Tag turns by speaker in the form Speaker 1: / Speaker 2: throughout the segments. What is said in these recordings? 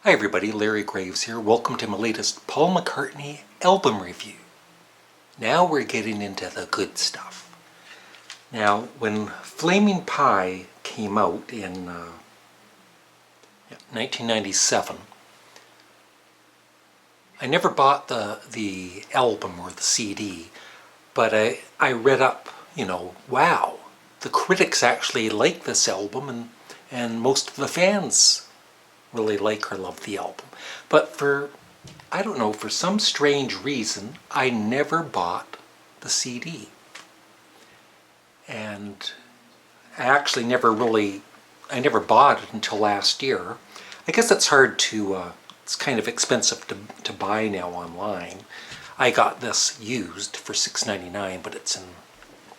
Speaker 1: Hi everybody, Larry Graves here. Welcome to my latest Paul McCartney album review. Now we're getting into the good stuff. Now, when Flaming Pie came out in 1997, I never bought the album or the CD, but I read up, wow, the critics actually like this album and most of the fans really like or love the album. But for some strange reason, I never bought the CD. And I actually never bought it until last year. I guess it's hard to, it's kind of expensive to buy now online. I got this used for $6.99, but it's in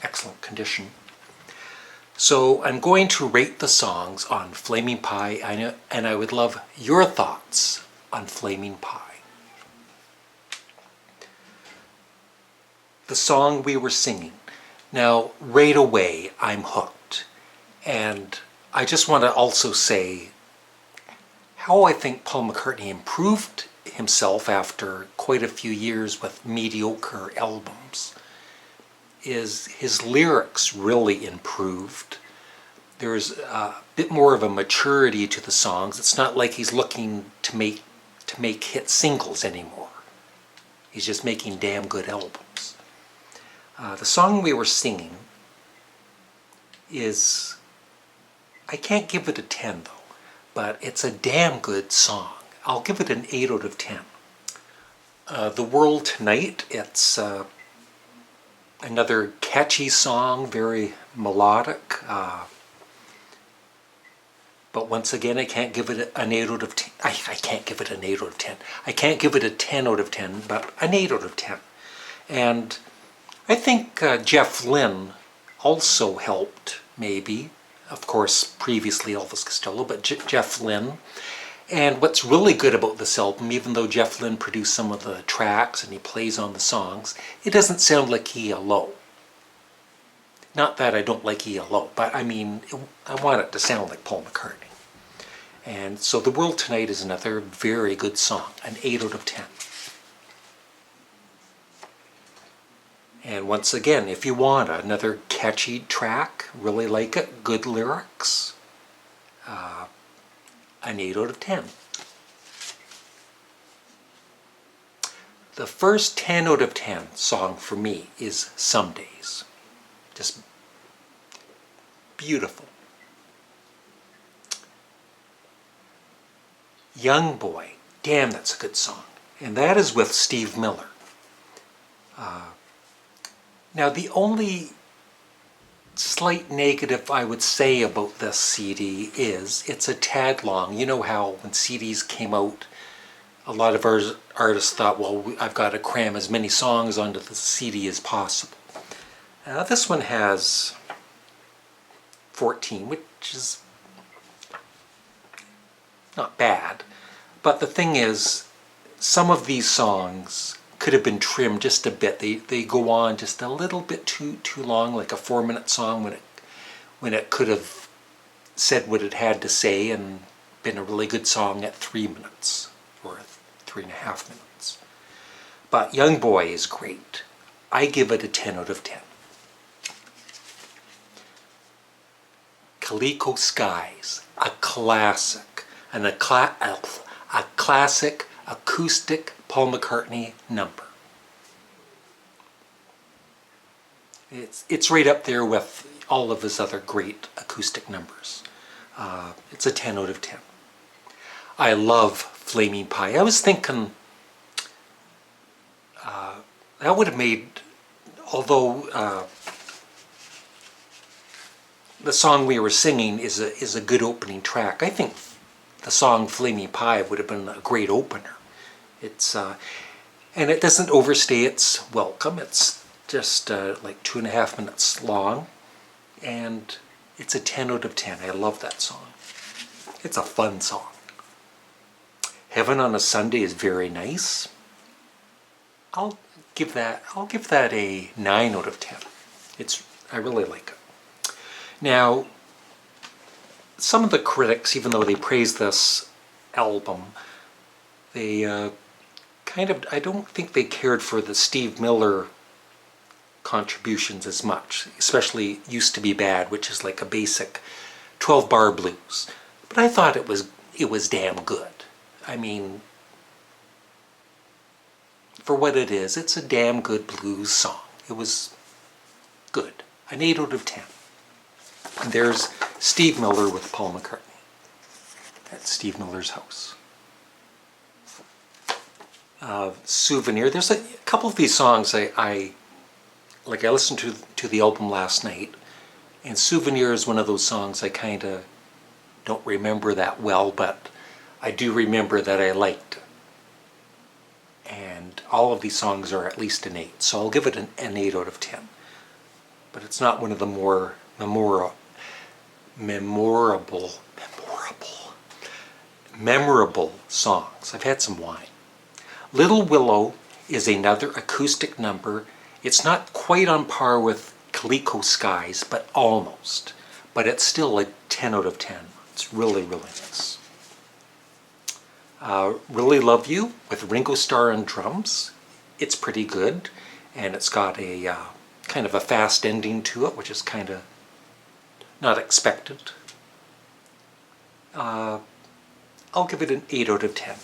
Speaker 1: excellent condition. So I'm going to rate the songs on Flaming Pie, and I would love your thoughts on Flaming Pie. The song we were singing. Now, right away, I'm hooked. And I just want to also say how I think Paul McCartney improved himself after quite a few years with mediocre albums. Is his lyrics really improved. There's a bit more of a maturity to the songs. It's not like he's looking to make hit singles anymore. He's just making damn good albums. The song we were singing is, I can't give it a 10 though, but it's a damn good song. I'll give it an 8 out of 10. The World Tonight, it's another catchy song, very melodic. But once again, I can't give it an 8 out of 10. I can't give it an 8 out of 10. I can't give it a 10 out of 10, but an 8 out of 10. And I think Jeff Lynne also helped, maybe. Of course, previously Elvis Costello, but Jeff Lynne. And what's really good about this album, even though Jeff Lynne produced some of the tracks and he plays on the songs, it doesn't sound like ELO. Not that I don't like ELO, but I mean, I want it to sound like Paul McCartney. And so The World Tonight is another very good song, an 8 out of 10. And once again, if you want another catchy track, really like it, good lyrics, an 8 out of 10. The first 10 out of 10 song for me is Some Days. Just beautiful. Young Boy, damn, that's a good song. And that is with Steve Miller. Now, the only slight negative I would say about this CD is it's a tad long. You know how when CDs came out, a lot of artists thought, well, I've got to cram as many songs onto the CD as possible. This one has 14, which is not bad. But the thing is, some of these songs could have been trimmed just a bit. They go on just a little bit too long, like a 4-minute song when it could have said what it had to say and been a really good song at 3 minutes or 3.5 minutes. But Young Boy is great. I give it a 10 out of 10. Calico Skies, a classic, and a classic acoustic Paul McCartney number. It's right up there with all of his other great acoustic numbers. It's a 10 out of 10. I love Flaming Pie. I was thinking that would have made, although the song we were singing is a good opening track, I think the song Flaming Pie would have been a great opener. It's and it doesn't overstay its welcome. It's just like 2.5 minutes long, and it's a 10 out of 10. I love that song. It's a fun song. Heaven on a Sunday is very nice. I'll give that a 9 out of 10. I really like it. Now, some of the critics, even though they praise this album, They I don't think they cared for the Steve Miller contributions as much, especially Used to Be Bad, which is like a basic 12-bar blues. But I thought it was damn good. I mean, for what it is, it's a damn good blues song. It was good. An 8 out of 10. And there's Steve Miller with Paul McCartney at Steve Miller's house. Souvenir. There's a couple of these songs I listened to the album last night, and Souvenir is one of those songs I kind of don't remember that well, but I do remember that I liked. And all of these songs are at least an 8, so I'll give it an 8 out of 10. But it's not one of the more memorable songs. I've had some wine. Little Willow is another acoustic number. It's not quite on par with Calico Skies, but almost. But it's still a 10 out of 10. It's really, really nice. Really Love You with Ringo Starr on drums. It's pretty good, and it's got a kind of a fast ending to it, which is kind of not expected. I'll give it an 8 out of 10.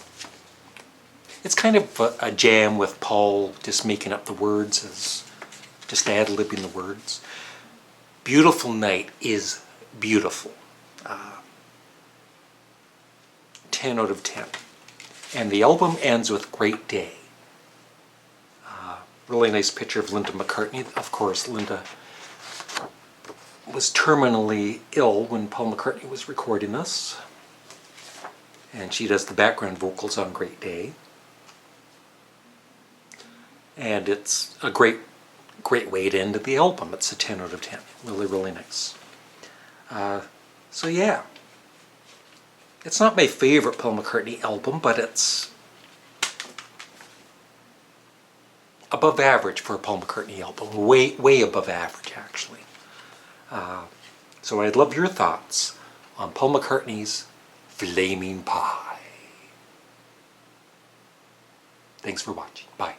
Speaker 1: It's kind of a jam with Paul just making up the words, just ad-libbing the words. Beautiful Night is beautiful. 10 out of 10. And the album ends with Great Day. Really nice picture of Linda McCartney. Of course, Linda was terminally ill when Paul McCartney was recording this. And she does the background vocals on Great Day. And it's a great way to end the album. It's a 10 out of 10. Really, really nice. So yeah. It's not my favorite Paul McCartney album, but it's above average for a Paul McCartney album. Way above average, actually. So I'd love your thoughts on Paul McCartney's Flaming Pie. Thanks for watching. Bye.